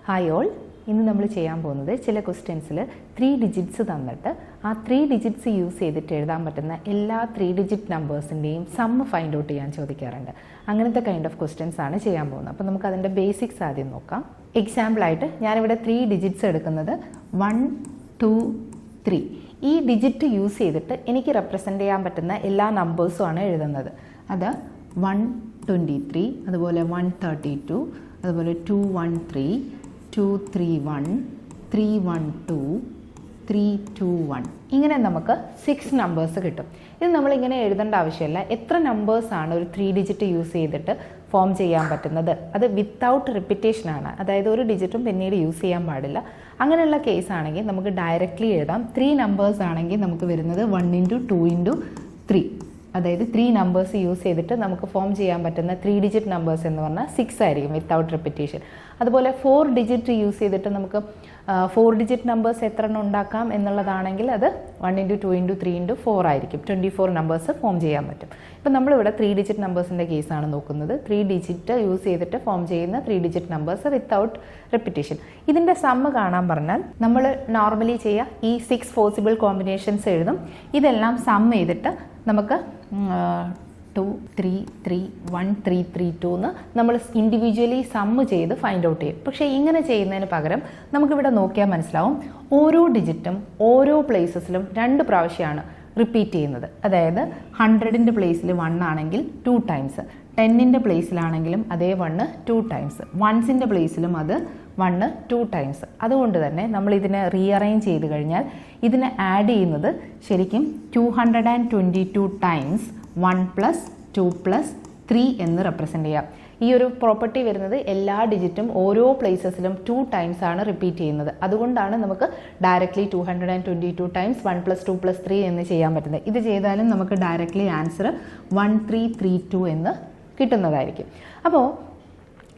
Hi all, ഇന്ന് നമ്മൾ ചെയ്യാൻ പോകുന്നത് ചില ക്വസ്റ്റ്യൻസിൽ 3 ഡിജിറ്റ്സ് തന്നിട്ട് ആ 3 ഡിജിറ്റ്സ് യൂസ് ചെയ്തിട്ട് എഴുതാൻ പറ്റുന്ന എല്ലാ 3 ഡിജിറ്റ് നമ്പേഴ്സിൻ്റെയും സമ്മ് ഫൈൻഡ് ഔട്ട് ചെയ്യാൻ ചോദിക്കാറുണ്ട്. അങ്ങനത്തെ കൈൻഡ് ഓഫ് ക്വസ്റ്റ്യൻസ് ആണ് ചെയ്യാൻ പോകുന്നത്. അപ്പോൾ നമുക്ക് അതിൻ്റെ ബേസിക്സ് ആദ്യം നോക്കാം. എക്സാമ്പിളായിട്ട് ഞാനിവിടെ 3 ഡിജിറ്റ്സ് എടുക്കുന്നത് 1, 2, 3. ഈ ഡിജിറ്റ് യൂസ് ചെയ്തിട്ട് എനിക്ക് റെപ്രസെൻ്റ് ചെയ്യാൻ പറ്റുന്ന എല്ലാ നമ്പേഴ്സും ആണ് എഴുതുന്നത്. അത് 123, അതുപോലെ 132, അതുപോലെ 213, 231, 312, 321. ഇങ്ങനെ നമുക്ക് 6 നമ്പേഴ്സ് കിട്ടും. ഇത് നമ്മളിങ്ങനെ എഴുതേണ്ട ആവശ്യമില്ല. എത്ര നമ്പേഴ്സാണ് ഒരു 3 ഡിജിറ്റ് യൂസ് ചെയ്തിട്ട് ഫോം ചെയ്യാൻ പറ്റുന്നത്, അത് വിത്തൗട്ട് റിപ്പിറ്റേഷൻ ആണ്. അതായത് ഒരു ഡിജിറ്റും പിന്നീട് യൂസ് ചെയ്യാൻ പാടില്ല. അങ്ങനെയുള്ള കേസ് ആണെങ്കിൽ നമുക്ക് ഡയറക്റ്റ്ലി എഴുതാം. 3 നമ്പേഴ്സ് ആണെങ്കിൽ നമുക്ക് വരുന്നത് 1 × 2 × 3. അതായത് 3 നമ്പേഴ്സ് യൂസ് ചെയ്തിട്ട് നമുക്ക് ഫോം ചെയ്യാൻ പറ്റുന്ന 3 ഡിജിറ്റ് നമ്പേഴ്സ് എന്ന് പറഞ്ഞാൽ 6 ആയിരിക്കും വിത്തൗട്ട് റിപ്പിറ്റേഷൻ. അതുപോലെ 4 ഡിജിറ്റ് യൂസ് ചെയ്തിട്ട് നമുക്ക് 4 ഡിജിറ്റ് നമ്പേഴ്സ് എത്ര എണ്ണം ഉണ്ടാക്കാം എന്നുള്ളതാണെങ്കിൽ അത് 1 × 2 × 3 × 4 ആയിരിക്കും. 24 നമ്പേഴ്സ് ഫോം ചെയ്യാൻ പറ്റും. ഇപ്പം നമ്മളിവിടെ 3 ഡിജിറ്റ് നമ്പേഴ്സിൻ്റെ കേസാണ് നോക്കുന്നത്. 3 ഡിജിറ്റ് യൂസ് ചെയ്തിട്ട് ഫോം ചെയ്യുന്ന 3 ഡിജിറ്റ് നമ്പേഴ്സ് വിത്തൗട്ട് റിപ്പിറ്റേഷൻ. ഇതിൻ്റെ സമ്മ് കാണാൻ പറഞ്ഞാൽ നമ്മൾ നോർമലി ചെയ്യുക, ഈ 6 പോസിബിൾ കോമ്പിനേഷൻസ് എഴുതും. ഇതെല്ലാം സമ്മ് ചെയ്തിട്ട് നമുക്ക് 2, 3, 3, 1, 3, 3, 2 എന്ന് നമ്മൾ ഇൻഡിവിജ്വലി സമ്മ് ചെയ്ത് ഫൈൻഡ് ഔട്ട് ചെയ്യും. പക്ഷേ ഇങ്ങനെ ചെയ്യുന്നതിന് പകരം നമുക്കിവിടെ നോക്കിയാൽ മനസ്സിലാവും, ഓരോ ഡിജിറ്റും ഓരോ പ്ലേസസിലും 2 പ്രാവശ്യമാണ് റിപ്പീറ്റ് ചെയ്യുന്നത്. അതായത് 100ൻ്റെ പ്ലേസിൽ 1 ആണെങ്കിൽ 2 ടൈംസ്, 10ൻ്റെ പ്ലേസിലാണെങ്കിലും അതേ 1 2 ടൈംസ്, 1ൻ്റെ പ്ലേസിലും അത് 1 2 ടൈംസ്. അതുകൊണ്ട് തന്നെ നമ്മൾ ഇതിനെ റീഅറേഞ്ച് ചെയ്ത് കഴിഞ്ഞാൽ ഇതിനെ ആഡ് ചെയ്യുന്നത് ശരിക്കും 222 ടൈംസ് 1 + 2 + 3 എന്ന് റെപ്രസെൻ്റ് ചെയ്യാം. ഈ ഒരു പ്രോപ്പർട്ടി വരുന്നത് എല്ലാ ഡിജിറ്റും ഓരോ പ്ലേസസിലും 2 ടൈംസ് ആണ് റിപ്പീറ്റ് ചെയ്യുന്നത്. അതുകൊണ്ടാണ് നമുക്ക് ഡയറക്റ്റ്ലി 222 ടൈംസ് 1 + 2 + 3 എന്ന് ചെയ്യാൻ പറ്റുന്നത്. ഇത് ചെയ്താലും നമുക്ക് ഡയറക്റ്റ്ലി ആൻസർ 1332 എന്ന് കിട്ടുന്നതായിരിക്കും. അപ്പോൾ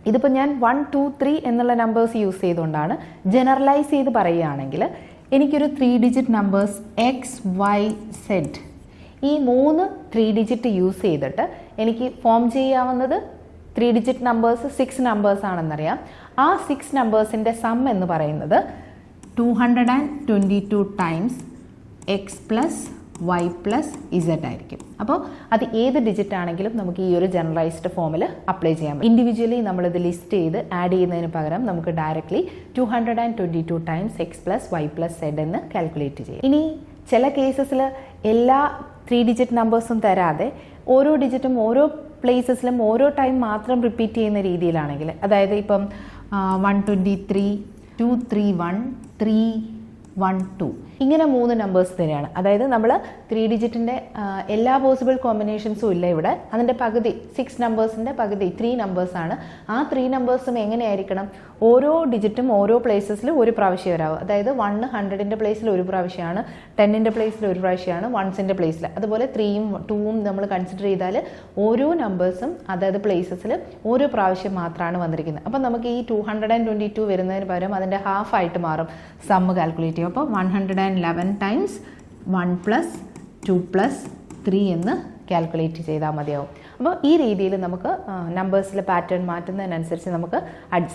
ഇതിപ്പോൾ ഞാൻ 1, 2, 3 എന്നുള്ള നമ്പേഴ്സ് യൂസ് ചെയ്തുകൊണ്ടാണ്. ജനറലൈസ് ചെയ്ത് പറയുകയാണെങ്കിൽ എനിക്കൊരു 3 ഡിജിറ്റ് നമ്പേഴ്സ് XYZ, ഈ 3 3 ഡിജിറ്റ് യൂസ് ചെയ്തിട്ട് എനിക്ക് ഫോം ചെയ്യാവുന്നത് 3 ഡിജിറ്റ് നമ്പേഴ്സ് 6 നമ്പേഴ്സ് ആണെന്നറിയാം. ആ 6 നമ്പേഴ്സിൻ്റെ സം എന്ന് പറയുന്നത് 222 ടൈംസ് X + Y + Z ആയിരിക്കും. അപ്പോൾ അത് ഏത് ഡിജിറ്റ് ആണെങ്കിലും നമുക്ക് ഈ ഒരു ജനറലൈസ്ഡ് ഫോമിൽ അപ്ലൈ ചെയ്യാം. ഇൻഡിവിജ്വലി നമ്മളിത് ലിസ്റ്റ് ചെയ്ത് ആഡ് ചെയ്യുന്നതിന് പകരം നമുക്ക് directly 222 times X + Y + Z എന്ന് കാൽക്കുലേറ്റ് ചെയ്യാം. ഇനി ചില കേസസിൽ എല്ലാ 3 ഡിജിറ്റ് നമ്പേഴ്സും തരാതെ ഓരോ ഡിജിറ്റും ഓരോ പ്ലേസസിലും ഓരോ ടൈം മാത്രം റിപ്പീറ്റ് ചെയ്യുന്ന രീതിയിലാണെങ്കിൽ, അതായത് ഇപ്പം 123, 231, 312 ഇങ്ങനെ 3 നമ്പേഴ്സ് തന്നെയാണ്. അതായത് നമ്മൾ 3 ഡിജിറ്റിൻ്റെ എല്ലാ പോസിബിൾ കോമ്പിനേഷൻസും ഇല്ല ഇവിടെ. അതിൻ്റെ പകുതി 6 നമ്പേഴ്സിൻ്റെ പകുതി 3 നമ്പേഴ്സാണ്. ആ 3 നമ്പേഴ്സും എങ്ങനെയായിരിക്കണം, ഓരോ ഡിജിറ്റും ഓരോ പ്ലേസസിലും ഒരു പ്രാവശ്യം വരാവും. അതായത് 1 100ൻ്റെ പ്ലേസിൽ ഒരു പ്രാവശ്യമാണ്, 10ൻ്റെ പ്ലേസിൽ ഒരു പ്രാവശ്യമാണ്, 1ൻ്റെ പ്ലേസിൽ. അതുപോലെ 3ഉം 2ഉം നമ്മൾ കൺസിഡർ ചെയ്താൽ ഓരോ നമ്പേഴ്സും അതായത് പ്ലേസസിൽ ഓരോ പ്രാവശ്യം മാത്രമാണ് വന്നിരിക്കുന്നത്. അപ്പം നമുക്ക് ഈ 222 വരുന്നതിന് പകരം അതിൻ്റെ ഹാഫ് ആയിട്ട് മാറും സമ്മ് കാൽക്കുലേറ്റ് ചെയ്യും. അപ്പോൾ 111 ടൈംസ് 1 + 2 + 3 എന്ന് കാൽക്കുലേറ്റ് ചെയ്താൽ മതിയാവും. അപ്പോൾ ഈ രീതിയിൽ നമുക്ക് നമ്പേഴ്സിലെ പാറ്റേൺ മാറ്റുന്നതിനനുസരിച്ച് നമുക്ക്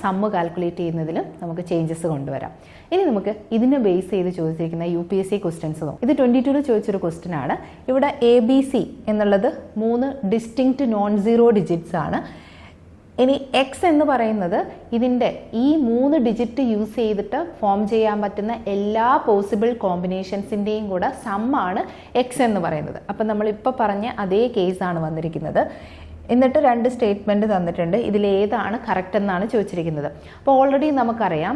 സമ്മ് കാൽക്കുലേറ്റ് ചെയ്യുന്നതിൽ നമുക്ക് ചേഞ്ചസ് കൊണ്ടുവരാം. ഇനി നമുക്ക് ഇതിനെ ബേസ് ചെയ്ത് ചോദിച്ചിരിക്കുന്ന UPSC ക്വസ്റ്റ്യൻസ് നോക്കാം. ഇത് 22 ചോദിച്ചൊരു ക്വസ്റ്റ്യൻ ആണ്. ഇവിടെ ABC എന്നുള്ളത് 3 ഡിസ്റ്റിങ്ക്റ്റ് നോൺ സീറോ ഡിജിറ്റ്സ് ആണ്. ഇനി X എന്ന് പറയുന്നത് ഇതിൻ്റെ ഈ 3 ഡിജിറ്റ് യൂസ് ചെയ്തിട്ട് ഫോം ചെയ്യാൻ പറ്റുന്ന എല്ലാ പോസിബിൾ കോമ്പിനേഷൻസിൻ്റെയും കൂടെ സമ്മാണ് X എന്ന് പറയുന്നത്. അപ്പം നമ്മളിപ്പോൾ പറഞ്ഞ അതേ കേസാണ് വന്നിരിക്കുന്നത്. എന്നിട്ട് 2 സ്റ്റേറ്റ്മെൻറ്റ് തന്നിട്ടുണ്ട്. ഇതിലേതാണ് കറക്റ്റ് എന്നാണ് ചോദിച്ചിരിക്കുന്നത്. അപ്പോൾ ഓൾറെഡി നമുക്കറിയാം,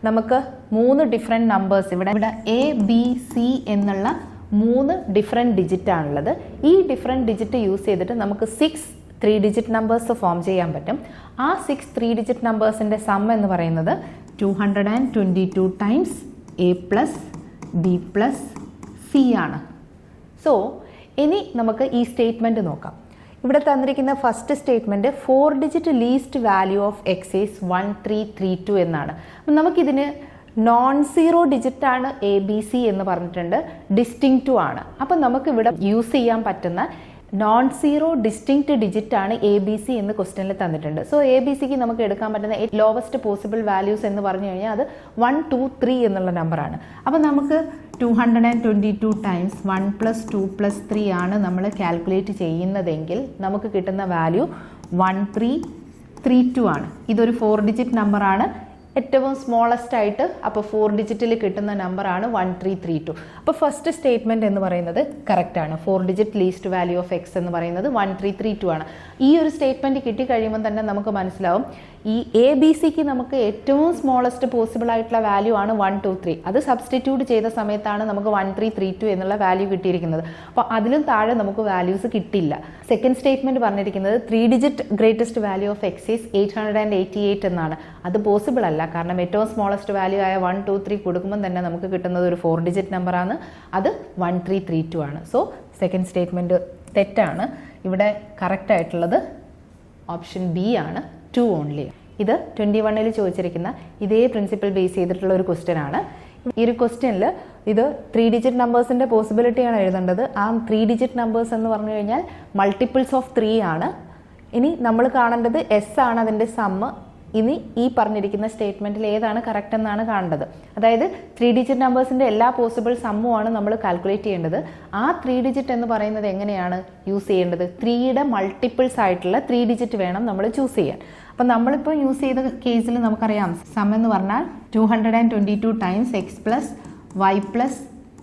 നമുക്ക് 3 ഡിഫറെൻറ്റ് നമ്പേഴ്സ് ഇവിടെ ABC എന്നുള്ള 3 ഡിഫറെൻറ്റ് ഡിജിറ്റാണുള്ളത്. ഈ ഡിഫറെൻറ്റ് ഡിജിറ്റ് യൂസ് ചെയ്തിട്ട് നമുക്ക് 6 3 ഡിജിറ്റ് നമ്പേഴ്സ് ഫോം ചെയ്യാൻ പറ്റും. ആ 6 3 ഡിജിറ്റ് നമ്പേഴ്സിൻ്റെ സം എന്ന് പറയുന്നത് 222 ടൈംസ് A + B + C ആണ്. സോ ഇനി നമുക്ക് ഈ സ്റ്റേറ്റ്മെൻറ്റ് നോക്കാം. ഇവിടെ തന്നിരിക്കുന്ന first statement 4 digit least value of X is 1332 എന്നാണ്. അപ്പം നമുക്കിതിന് നോൺ സീറോ ഡിജിറ്റാണ് ABC എന്ന് പറഞ്ഞിട്ടുണ്ട്, ഡിസ്റ്റിങ്ക്റ്റു ആണ്. അപ്പം നമുക്കിവിടെ യൂസ് ചെയ്യാൻ പറ്റുന്ന നോൺ സീറോ ഡിസ്റ്റിങ്ക്റ്റ് ഡിജിറ്റ് ആണ് എ ബി സി എന്ന് ക്വസ്റ്റ്യനിൽ തന്നിട്ടുണ്ട്. സോ എ ബി സിക്ക് നമുക്ക് എടുക്കാൻ പറ്റുന്ന ലോവസ്റ്റ് പോസിബിൾ വാല്യൂസ് എന്ന് പറഞ്ഞു കഴിഞ്ഞാൽ അത് 1, 2, 3 എന്നുള്ള നമ്പറാണ്. അപ്പോൾ നമുക്ക് 222 ടൈംസ് 1 + 2 + 3 ആണ് നമ്മൾ കാൽക്കുലേറ്റ് ചെയ്യുന്നതെങ്കിൽ നമുക്ക് കിട്ടുന്ന വാല്യൂ 1332 ആണ്. ഇതൊരു 4 ഡിജിറ്റ് നമ്പറാണ്, ഏറ്റവും സ്മോളസ്റ്റ് ആയിട്ട്. അപ്പോൾ 4 ഡിജിറ്റിൽ കിട്ടുന്ന നമ്പറാണ് 1332. അപ്പോൾ ഫസ്റ്റ് സ്റ്റേറ്റ്മെൻറ്റ് എന്ന് പറയുന്നത് കറക്റ്റ് ആണ്. 4 digit least value of X എന്ന് പറയുന്നത് 1332 ആണ്. ഈ ഒരു സ്റ്റേറ്റ്മെൻറ്റ് കിട്ടിക്കഴിയുമ്പോൾ തന്നെ നമുക്ക് മനസ്സിലാവും ഈ എ ബി സിക്ക് നമുക്ക് ഏറ്റവും സ്മോളസ്റ്റ് പോസിബിൾ ആയിട്ടുള്ള വാല്യൂ ആണ് 1, 2, 3. അത് സബ്സ്റ്റിറ്റ്യൂട്ട് ചെയ്ത സമയത്താണ് നമുക്ക് 1332 എന്നുള്ള വാല്യൂ കിട്ടിയിരിക്കുന്നത്. അപ്പോൾ അതിലും താഴെ നമുക്ക് വാല്യൂസ് കിട്ടില്ല. സെക്കൻഡ് സ്റ്റേറ്റ്മെൻറ്റ് പറഞ്ഞിരിക്കുന്നത് 3 digit greatest value of X is 888 എന്നാണ്. അത് പോസിബിൾ അല്ല, കാരണം ഏറ്റവും സ്മോളസ്റ്റ് വാല്യൂ ആയ 1, 2, 3 കൊടുക്കുമ്പോൾ തന്നെ നമുക്ക് കിട്ടുന്നത് ഒരു 4 ഡിജിറ്റ് നമ്പറാണ്. അത് 1332 ആണ്. സോ സെക്കൻഡ് സ്റ്റേറ്റ്മെൻറ്റ് തെറ്റാണ്. ഇവിടെ കറക്റ്റ് ആയിട്ടുള്ളത് ഓപ്ഷൻ ബി ആണ്, 2 ഓൺലി. ഇത് 21-ൽ ചോദിച്ചിരിക്കുന്ന ഇതേ പ്രിൻസിപ്പിൾ ബേസ് ചെയ്തിട്ടുള്ള ഒരു ക്വസ്റ്റ്യൻ ആണ്. ഈ ഒരു ക്വസ്റ്റ്യനിൽ ഇത് 3 ഡിജിറ്റ് നമ്പേഴ്സിൻ്റെ പോസിബിലിറ്റിയാണ് എഴുതേണ്ടത്. ആ 3 ഡിജിറ്റ് നമ്പേഴ്സ് എന്ന് പറഞ്ഞു കഴിഞ്ഞാൽ മൾട്ടിപ്പിൾസ് ഓഫ് 3 ആണ്. ഇനി നമ്മൾ കാണേണ്ടത് എസ് ആണ് അതിൻ്റെ സമ്മ്. ഇനി ഈ പറഞ്ഞിരിക്കുന്ന സ്റ്റേറ്റ്മെൻറ്റിൽ ഏതാണ് കറക്റ്റ് എന്നാണ് കാണേണ്ടത്. അതായത് 3 ഡിജിറ്റ് നമ്പേഴ്സിൻ്റെ എല്ലാ പോസിബിൾ സമ്മുമാണ് നമ്മൾ കാൽക്കുലേറ്റ് ചെയ്യേണ്ടത്. ആ 3 ഡിജിറ്റ് എന്ന് പറയുന്നത് എങ്ങനെയാണ് യൂസ് ചെയ്യേണ്ടത്? 3യുടെ മൾട്ടിപ്പിൾസ് ആയിട്ടുള്ള 3 ഡിജിറ്റ് വേണം നമ്മൾ ചൂസ് ചെയ്യാൻ. അപ്പം നമ്മളിപ്പോൾ യൂസ് ചെയ്ത കേസിൽ നമുക്കറിയാം സം എന്ന് പറഞ്ഞാൽ 222 times x plus y plus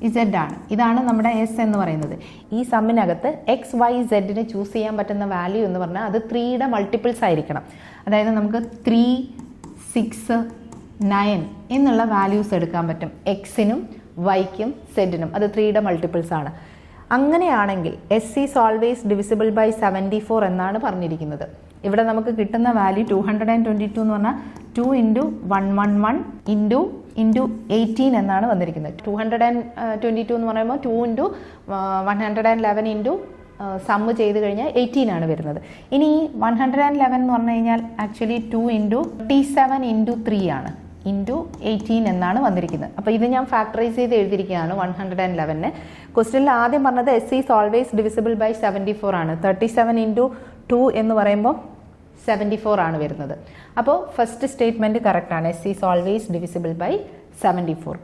z ആണ്. ഇതാണ് നമ്മുടെ എസ് എന്ന് പറയുന്നത്. ഈ സമ്മിനകത്ത് എക്സ് വൈ സെഡിന് ചൂസ് ചെയ്യാൻ പറ്റുന്ന വാല്യൂ എന്ന് പറഞ്ഞാൽ അത് 3യുടെ മൾട്ടിപ്പിൾസ് ആയിരിക്കണം. അതായത് നമുക്ക് 3, 6, 9 എന്നുള്ള വാല്യൂസ് എടുക്കാൻ പറ്റും. എക്സിനും വൈക്കും സെഡിനും അത് 3യുടെ മൾട്ടിപ്പിൾസ് ആണ്. അങ്ങനെയാണെങ്കിൽ S is always divisible by 74 എന്നാണ് പറഞ്ഞിരിക്കുന്നത്. ഇവിടെ നമുക്ക് കിട്ടുന്ന വാല്യൂ 222 എന്ന് പറഞ്ഞാൽ 2 × 111 ഇൻറ്റു 18 എന്നാണ് വന്നിരിക്കുന്നത്. 222 എന്ന് പറയുമ്പോൾ 2 × 111 ഇൻറ്റു സമ്മ് ചെയ്ത് കഴിഞ്ഞാൽ 18 ആണ് വരുന്നത്. ഇനി 111 എന്ന് പറഞ്ഞു കഴിഞ്ഞാൽ ആക്ച്വലി 2 × 37 ഇൻറ്റു 3 ആണ്, ഇൻറ്റു 18 എന്നാണ് വന്നിരിക്കുന്നത്. അപ്പോൾ ഇത് ഞാൻ ഫാക്ടറൈസ് ചെയ്ത് എഴുതിയിരിക്കുകയാണ് 111. ക്വസ്റ്റ്യനിൽ ആദ്യം പറഞ്ഞത് S is always divisible by 74 ആണ്. 37 ഇൻറ്റു 2 എന്ന് പറയുമ്പോൾ 74 ആണ് വരുന്നത്. അപ്പോൾ ഫസ്റ്റ് സ്റ്റേറ്റ്മെൻറ്റ് കറക്റ്റാണ്, S is always divisible by 74.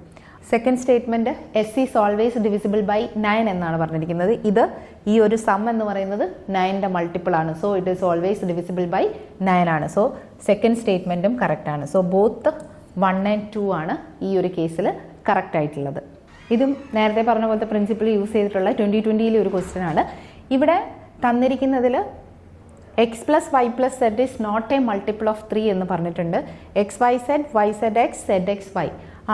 Second statement S is always divisible by 9 എന്നാണ് പറഞ്ഞിരിക്കുന്നത്. ഇത് ഈ ഒരു സം എന്ന് പറയുന്നത് 9ൻ്റെ മൾട്ടിപ്പിൾ ആണ്. So it is always divisible by 9 ആണ്. സോ സെക്കൻഡ് സ്റ്റേറ്റ്മെൻറ്റും കറക്റ്റാണ്. സോ ബോത്ത് 1 and 2 ആണ് ഈ ഒരു കേസിൽ കറക്റ്റ് ആയിട്ടുള്ളത്. ഇതും നേരത്തെ പറഞ്ഞ പോലത്തെ പ്രിൻസിപ്പിൾ യൂസ് ചെയ്തിട്ടുള്ള 2020 ഒരു ക്വസ്റ്റ്യൻ ആണ്. ഇവിടെ തന്നിരിക്കുന്നതിൽ x plus y plus z is not a multiple of 3 എന്ന് പറഞ്ഞിട്ടുണ്ട്. X y z, y z x, z x y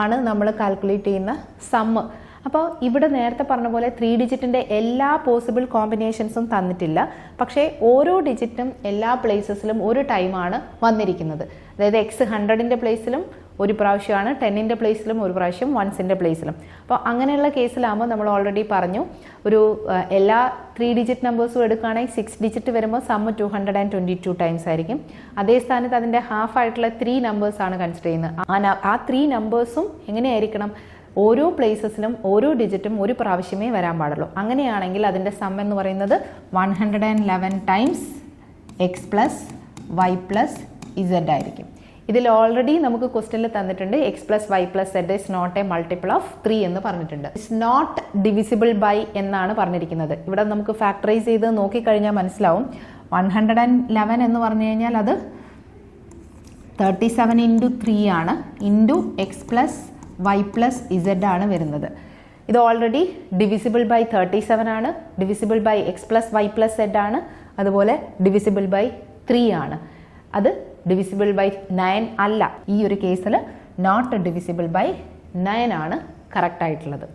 ആണ് നമ്മൾ കാൽക്കുലേറ്റ് ചെയ്യുന്ന സമ്മ്. അപ്പോൾ ഇവിടെ നേരത്തെ പറഞ്ഞ പോലെ 3 ഡിജിറ്റിൻ്റെ എല്ലാ പോസിബിൾ കോമ്പിനേഷൻസും തന്നിട്ടില്ല. പക്ഷേ ഓരോ ഡിജിറ്റും എല്ലാ പ്ലേസസിലും ഒരു ടൈമാണ് വന്നിരിക്കുന്നത്. അതായത് എക്സ് 100ൻ്റെ പ്ലേസിലും ഒരു പ്രാവശ്യമാണ്, 10ൻ്റെ പ്ലേസിലും ഒരു പ്രാവശ്യം, 1ൻ്റെ പ്ലേസിലും. അപ്പോൾ അങ്ങനെയുള്ള കേസിലാകുമ്പോൾ നമ്മൾ ഓൾറെഡി പറഞ്ഞു ഒരു എല്ലാ 3 ഡിജിറ്റ് നമ്പേഴ്സും എടുക്കുകയാണെങ്കിൽ 6 ഡിജിറ്റ് വരുമ്പോൾ സമ്മ് 222 ടൈംസ് ആയിരിക്കും. അതേ സ്ഥാനത്ത് അതിൻ്റെ ഹാഫ് ആയിട്ടുള്ള 3 നമ്പേഴ്സാണ് കൺസിഡർ ചെയ്യുന്നത്. ആ 3 നമ്പേഴ്സും എങ്ങനെയായിരിക്കണം? ഓരോ പ്ലേസസിലും ഓരോ ഡിജിറ്റും ഒരു പ്രാവശ്യമേ വരാൻ പാടുള്ളൂ. അങ്ങനെയാണെങ്കിൽ അതിൻ്റെ സം എന്ന് പറയുന്നത് 111 times x plus y plus z ആയിരിക്കും. ഇതിൽ ഓൾറെഡി നമുക്ക് ക്വസ്റ്റ്യനിൽ തന്നിട്ടുണ്ട് x plus y plus z is not a multiple of 3 എന്ന് പറഞ്ഞിട്ടുണ്ട്. ഇറ്റ്സ് നോട്ട് ഡിവിസിബിൾ ബൈ എന്നാണ് പറഞ്ഞിരിക്കുന്നത്. ഇവിടെ നമുക്ക് ഫാക്ടറൈസ് ചെയ്ത് നോക്കിക്കഴിഞ്ഞാൽ മനസ്സിലാവും 111 എന്ന് പറഞ്ഞു കഴിഞ്ഞാൽ അത് 37 ഇൻറ്റു 3 ആണ്, into x plus y plus z ആണ് വരുന്നത്. ഇത് ഓൾറെഡി ഡിവിസിബിൾ ബൈ 37 ആണ്, divisible by x plus y plus z ആണ്, അതുപോലെ ഡിവിസിബിൾ ബൈ 3 ആണ്. അത് ഡിവിസിബിൾ ബൈ 9 അല്ല. ഈ ഒരു കേസിൽ നോട്ട് ഡിവിസിബിൾ ബൈ 9 ആണ് കറക്റ്റ് ആയിട്ടുള്ളത്.